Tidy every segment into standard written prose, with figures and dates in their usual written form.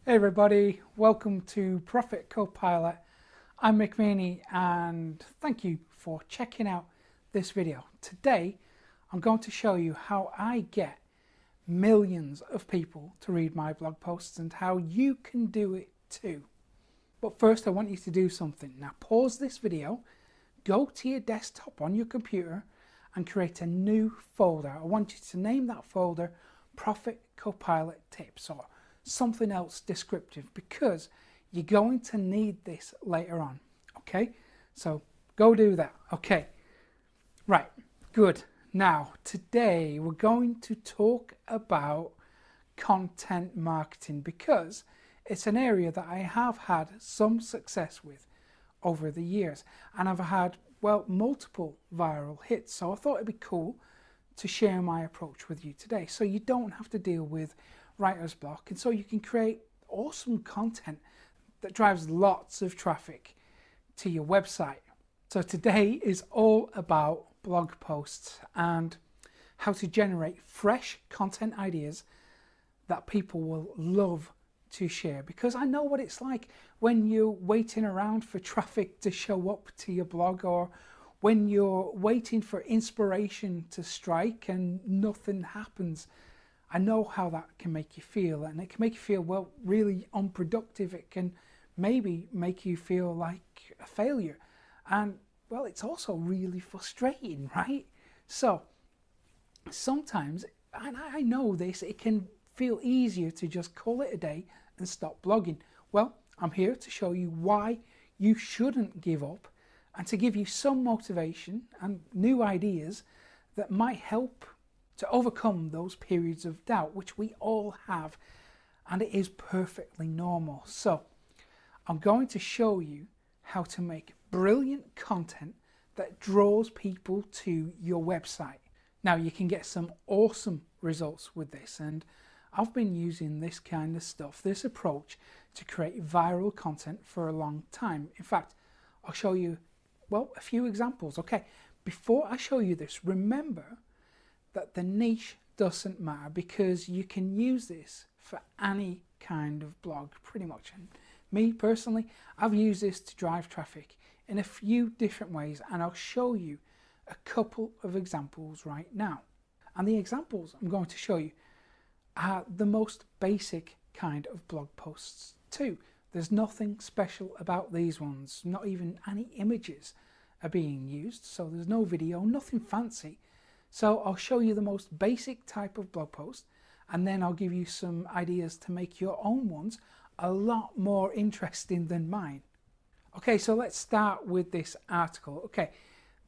Hey everybody, welcome to Profit Copilot. I'm Mick Meaney and thank you for checking out this video. Today I'm going to show you how I get millions of people to read my blog posts and how you can do it too. But first I want you to do something. Now pause this video, go to your desktop on your computer and create a new folder. I want you to name that folder Profit Copilot Tips or something else descriptive, because you're going to need this later on. Okay, so go do that. Okay, right, good. Now today we're going to talk about content marketing, because it's an area that I have had some success with over the years, and I've had, well, multiple viral hits. So I thought it'd be cool to share my approach with you today, so you don't have to deal with writer's block, and so you can create awesome content that drives lots of traffic to your website. So today is all about blog posts and how to generate fresh content ideas that people will love to share, because I know what it's like when you're waiting around for traffic to show up to your blog, or when you're waiting for inspiration to strike and nothing happens. I know how that can make you feel, and it can make you feel, well, really unproductive. It can maybe make you feel like a failure, and well, it's also really frustrating, right? So sometimes, and I know this, it can feel easier to just call it a day and stop blogging. Well, I'm here to show you why you shouldn't give up, and to give you some motivation and new ideas that might help to overcome those periods of doubt, which we all have, and it is perfectly normal. So I'm going to show you how to make brilliant content that draws people to your website. Now you can get some awesome results with this, and I've been using this kind of stuff, this approach, to create viral content for a long time. In fact, I'll show you, well, a few examples. Okay, before I show you this, remember that the niche doesn't matter, because you can use this for any kind of blog pretty much. And me personally, I've used this to drive traffic in a few different ways, and I'll show you a couple of examples right now. And the examples I'm going to show you are the most basic kind of blog posts too. There's nothing special about these ones, not even any images are being used, so there's no video, nothing fancy. So I'll show you the most basic type of blog post, and then I'll give you some ideas to make your own ones a lot more interesting than mine. Okay, so let's start with this article. Okay,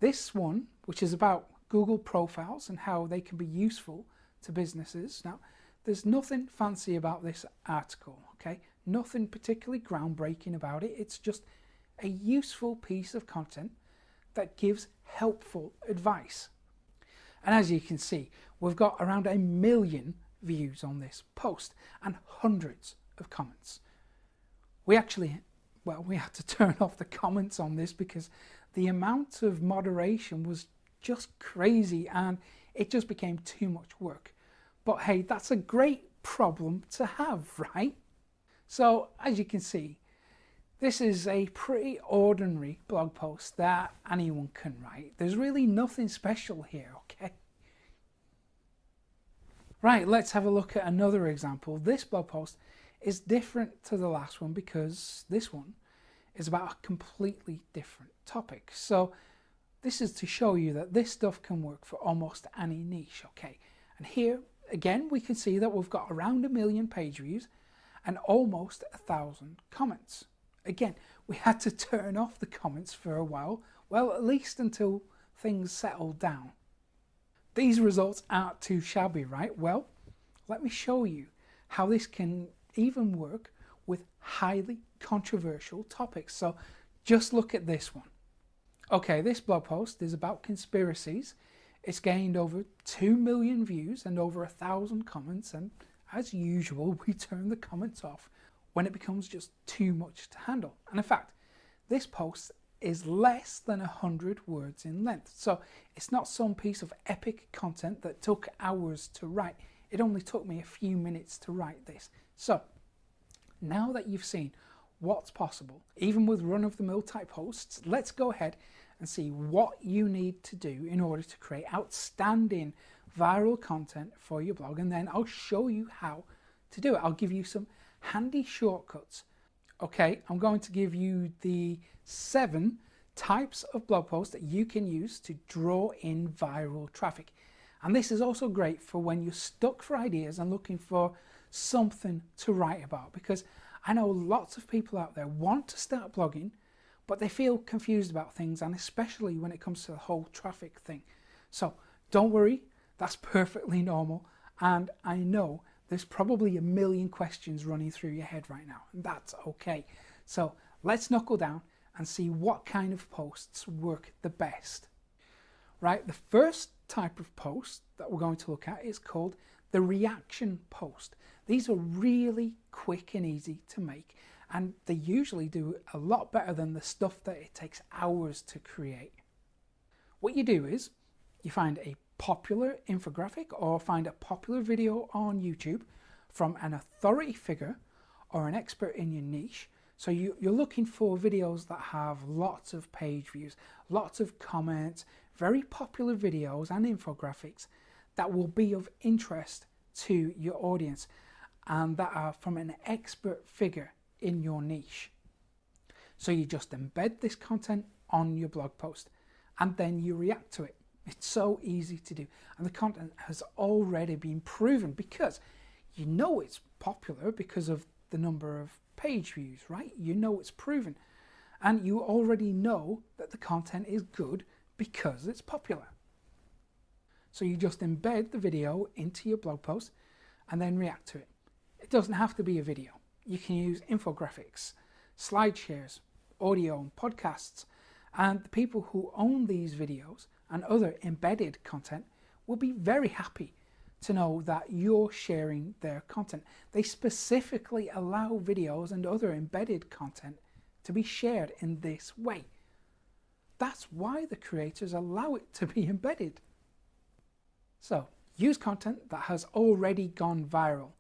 this one, which is about Google profiles and how they can be useful to businesses. Now, there's nothing fancy about this article, okay? Nothing particularly groundbreaking about it. It's just a useful piece of content that gives helpful advice. And as you can see, we've got around 1 million views on this post and hundreds of comments. We had to turn off the comments on this because the amount of moderation was just crazy, and it just became too much work. But hey, that's a great problem to have, right? So as you can see, this is a pretty ordinary blog post that anyone can write. There's really nothing special here, okay? Right, let's have a look at another example. This blog post is different to the last one because this one is about a completely different topic. So this is to show you that this stuff can work for almost any niche, okay? And here, again, we can see that we've got around 1 million page views and almost 1,000 comments. Again, we had to turn off the comments for a while, well, at least until things settled down. These results aren't too shabby, right? Well, let me show you how this can even work with highly controversial topics. So just look at this one. Okay, this blog post is about conspiracies. It's gained over 2 million views and over 1,000 comments, and as usual, we turn the comments off when it becomes just too much to handle. And in fact, this post is less than 100 words in length. So it's not some piece of epic content that took hours to write. It only took me a few minutes to write this. So Now that you've seen what's possible, even with run-of-the-mill type posts, let's go ahead and see what you need to do in order to create outstanding viral content for your blog, and then I'll show you how to do it. I'll give you some handy shortcuts. Okay, I'm going to give you the 7 types of blog posts that you can use to draw in viral traffic. And this is also great for when you're stuck for ideas and looking for something to write about, because I know lots of people out there want to start blogging, but they feel confused about things, and especially when it comes to the whole traffic thing. So don't worry, that's perfectly normal, and I know there's probably a million questions running through your head right now, and that's okay. So let's knuckle down and see what kind of posts work the best. Right, the first type of post that we're going to look at is called the reaction post. These are really quick and easy to make, and they usually do a lot better than the stuff that it takes hours to create. What you do is you find a popular infographic or find a popular video on YouTube from an authority figure or an expert in your niche. So you're looking for videos that have lots of page views, lots of comments, very popular videos and infographics that will be of interest to your audience and that are from an expert figure in your niche. So you just embed this content on your blog post and then you react to it. It's so easy to do, and the content has already been proven because you know it's popular because of the number of page views, right? You know it's proven, and you already know that the content is good because it's popular. So you just embed the video into your blog post and then react to it. It doesn't have to be a video. You can use infographics, slide shares, audio and podcasts, and the people who own these videos and other embedded content will be very happy to know that you're sharing their content. They specifically allow videos and other embedded content to be shared in this way. That's why the creators allow it to be embedded. So use content that has already gone viral.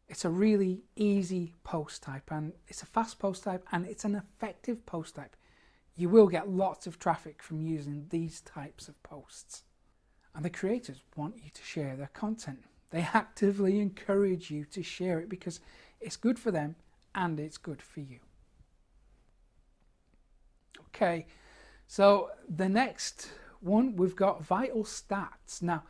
It's a really easy post type, and it's a fast post type, and it's an effective post type. You will get lots of traffic from using these types of posts. And the creators want you to share their content. They actively encourage you to share it because it's good for them and it's good for you. Okay, so the next one, we've got vital stats. Now,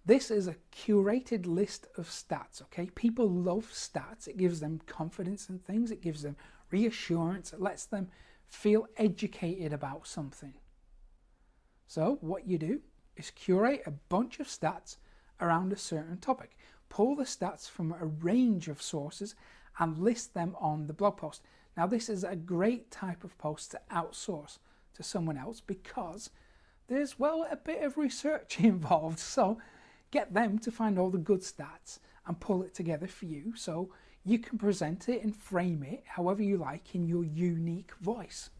this is a curated list of stats, okay? People love stats. It gives them confidence in things. It gives them reassurance. It lets them feel educated about something. So what you do is curate a bunch of stats around a certain topic. Pull the stats from a range of sources and list them on the blog post. Now this is a great type of post to outsource to someone else because there's, well, a bit of research involved. So get them to find all the good stats and pull it together for you so you can present it and frame it however you like in your unique voice.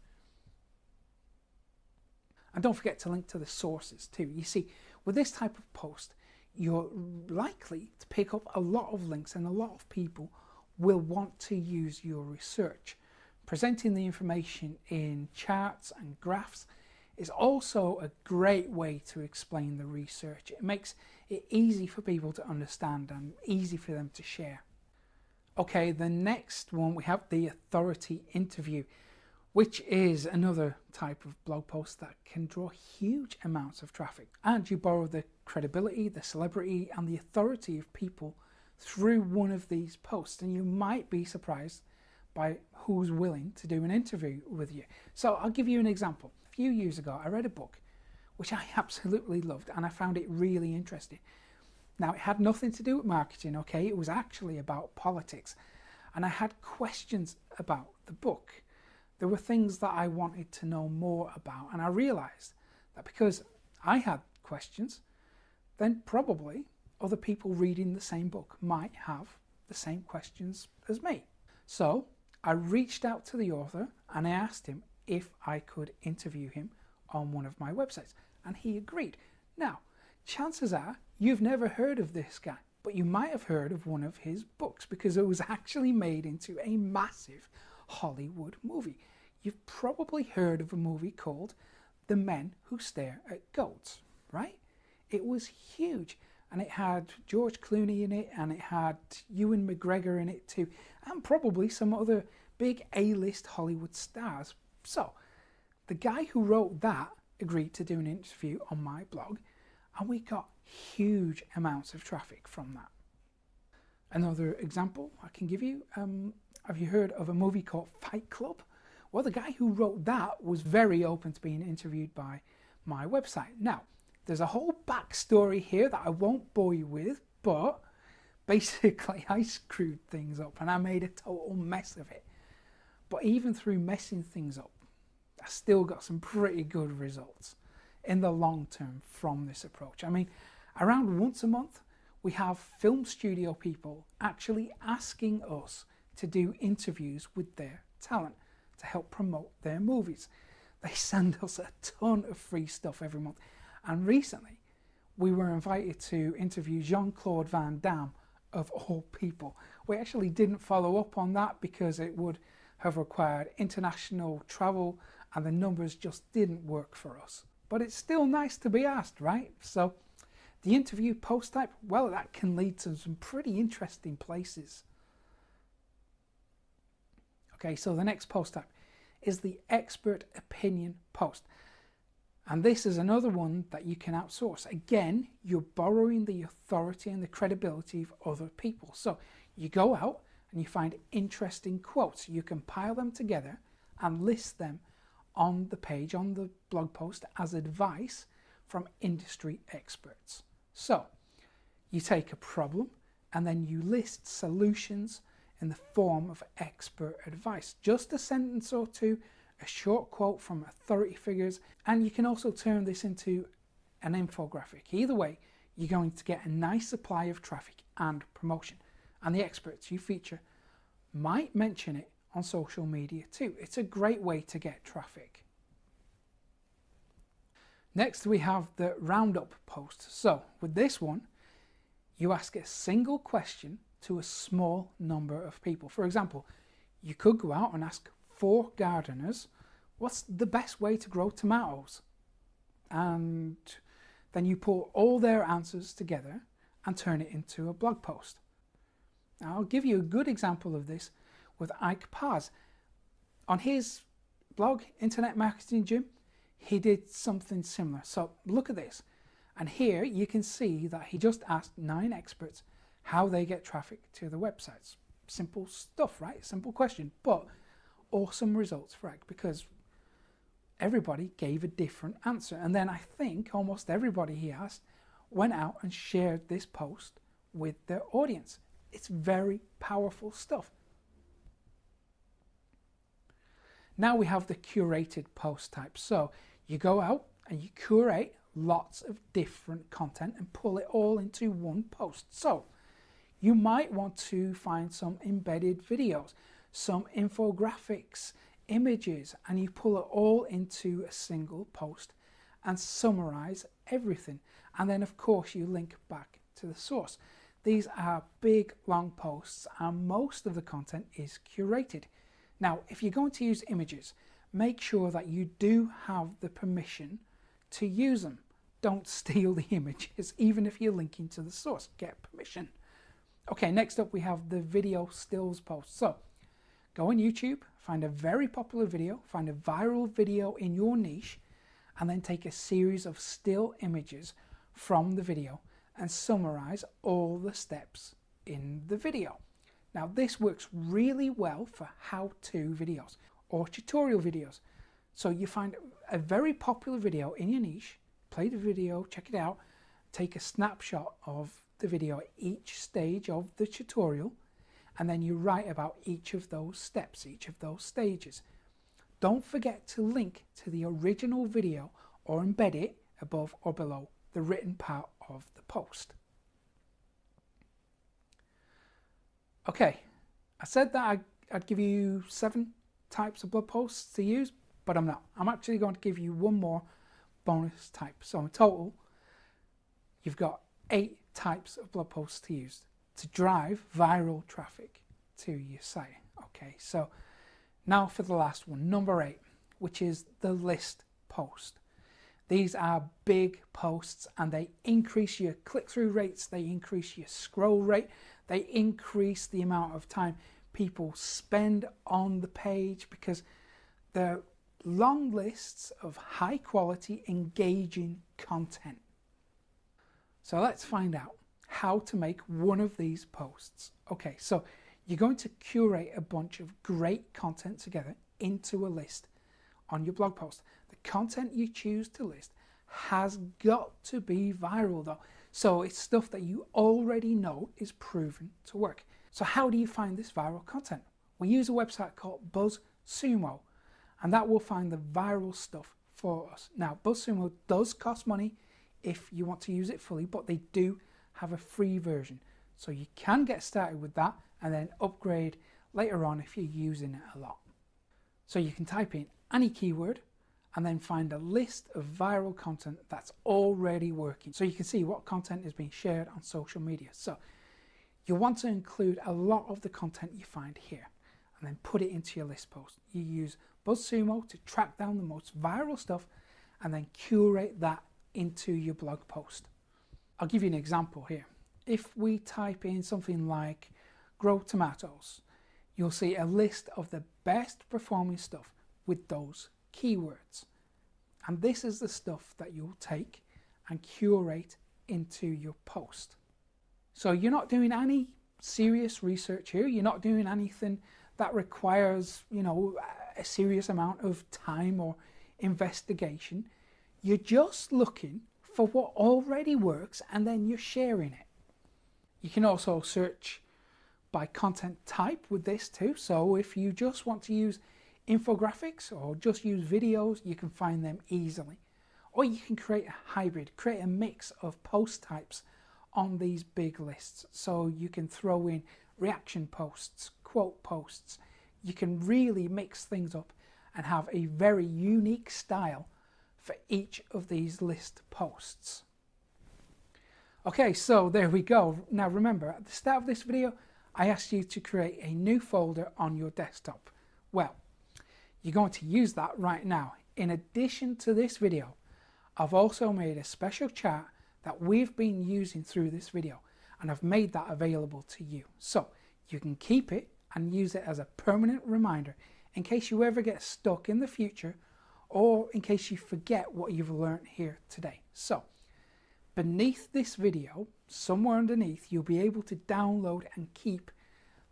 And don't forget to link to the sources too. You see, with this type of post, you're likely to pick up a lot of links, and a lot of people will want to use your research. Presenting the information in charts and graphs is also a great way to explain the research. It makes it easy for people to understand and easy for them to share. Okay, the next one, we have the authority interview, which is another type of blog post that can draw huge amounts of traffic. And you borrow the credibility, the celebrity, and the authority of people through one of these posts, and you might be surprised by who's willing to do an interview with you. So I'll give you an example. A few years ago, I read a book which I absolutely loved, and I found it really interesting. Now, it had nothing to do with marketing, okay? It was actually about politics, and I had questions about the book. There were things that I wanted to know more about, and I realized that because I had questions, then probably other people reading the same book might have the same questions as me. So I reached out to the author and I asked him if I could interview him on one of my websites, and he agreed. Now, chances are you've never heard of this guy, but you might have heard of one of his books because it was actually made into a massive Hollywood movie. You've probably heard of a movie called The Men Who Stare at Goats, right? It was huge, and it had George Clooney in it, and it had Ewan McGregor in it too, and probably some other big A-list Hollywood stars. So the guy who wrote that agreed to do an interview on my blog, and we got huge amounts of traffic from that. Another example I can give you, have you heard of a movie called Fight Club? Well, the guy who wrote that was very open to being interviewed by my website. Now, there's a whole backstory here that I won't bore you with, but basically I screwed things up and I made a total mess of it. But even through messing things up, I still got some pretty good results in the long term from this approach. I mean, around once a month, we have film studio people actually asking us to do interviews with their talent to help promote their movies. They send us a ton of free stuff every month. And recently, we were invited to interview Jean-Claude Van Damme, of all people. We actually didn't follow up on that because it would have required international travel and the numbers just didn't work for us. But it's still nice to be asked, right? So the interview post type, well, that can lead to some pretty interesting places. Okay, so the next post type is the expert opinion post. And this is another one that you can outsource. Again, you're borrowing the authority and the credibility of other people. So you go out and you find interesting quotes. You compile them together and list them on the page, on the blog post, as advice from industry experts. So you take a problem and then you list solutions in the form of expert advice. Just a sentence or two, a short quote from authority figures, and you can also turn this into an infographic. Either way, you're going to get a nice supply of traffic and promotion. And the experts you feature might mention it on social media too. It's a great way to get traffic. Next, we have the roundup post. So with this one, you ask a single question to a small number of people. For example, you could go out and ask 4 gardeners, what's the best way to grow tomatoes? And then you pull all their answers together and turn it into a blog post. Now, I'll give you a good example of this with Ike Paz. On his blog, Internet Marketing Gym, he did something similar. So look at this. And here you can see that he just asked 9 experts how they get traffic to the websites. Simple stuff, right? Simple question, but awesome results for Ike because everybody gave a different answer. And then I think almost everybody he asked went out and shared this post with their audience. It's very powerful stuff. Now we have the curated post type. So you go out and you curate lots of different content and pull it all into one post. So you might want to find some embedded videos, some infographics, images, and you pull it all into a single post and summarize everything. And then of course you link back to the source. These are big long posts and most of the content is curated. Now, if you're going to use images, make sure that you do have the permission to use them. Don't steal the images, even if you're linking to the source, get permission. Okay, next up we have the video stills post. So go on YouTube, find a very popular video, find a viral video in your niche, and then take a series of still images from the video and summarize all the steps in the video. Now this works really well for how-to videos or tutorial videos. So you find a very popular video in your niche, play the video, check it out, take a snapshot of the video at each stage of the tutorial, and then you write about each of those steps, each of those stages. Don't forget to link to the original video or embed it above or below the written part of the post. Okay, I said that I'd give you 7 types of blog posts to use, but I'm not. I'm actually going to give you one more bonus type. So in total, you've got 8 types of blog posts to use to drive viral traffic to your site. Okay, so now for the last one, number 8, which is the list post. These are big posts and they increase your click-through rates, they increase your scroll rate, they increase the amount of time people spend on the page because they're long lists of high quality, engaging content. So let's find out how to make one of these posts. Okay, so you're going to curate a bunch of great content together into a list on your blog post. The content you choose to list has got to be viral though. So it's stuff that you already know is proven to work. So how do you find this viral content? We use a website called BuzzSumo, and that will find the viral stuff for us. Now, BuzzSumo does cost money if you want to use it fully, but they do have a free version. So you can get started with that and then upgrade later on if you're using it a lot. So you can type in any keyword and then find a list of viral content that's already working. So you can see what content is being shared on social media. So you want to include a lot of the content you find here and then put it into your list post. You use BuzzSumo to track down the most viral stuff and then curate that into your blog post. I'll give you an example here. If we type in something like grow tomatoes, you'll see a list of the best performing stuff with those keywords. And this is the stuff that you'll take and curate into your post. So you're not doing any serious research here. You're not doing anything that requires, a serious amount of time or investigation. You're just looking for what already works and then you're sharing it. You can also search by content type with this too. So if you just want to use infographics or just use videos, you can find them easily. Or you can create a hybrid, create a mix of post types on these big lists. So you can throw in reaction posts, quote posts. You can really mix things up and have a very unique style for each of these list posts. Okay, so there we go. Now remember, at the start of this video, I asked you to create a new folder on your desktop. Well, you're going to use that right now. In addition to this video, I've also made a special chart that we've been using through this video, and I've made that available to you. So you can keep it and use it as a permanent reminder in case you ever get stuck in the future or in case you forget what you've learned here today. So beneath this video, somewhere underneath, you'll be able to download and keep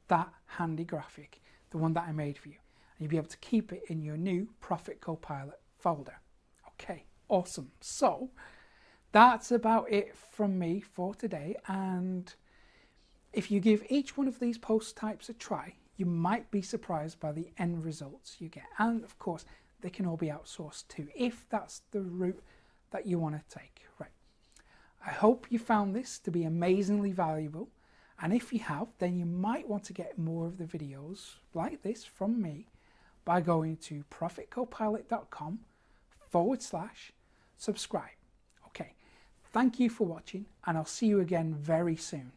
that handy graphic, the one that I made for you. And you'll be able to keep it in your new Profit Copilot folder. Okay, awesome. So that's about it from me for today. And if you give each one of these post types a try, you might be surprised by the end results you get. And of course, they can all be outsourced too, if that's the route that you want to take. Right. I hope you found this to be amazingly valuable. And if you have, then you might want to get more of the videos like this from me by going to profitcopilot.com/subscribe. Okay, thank you for watching, and I'll see you again very soon.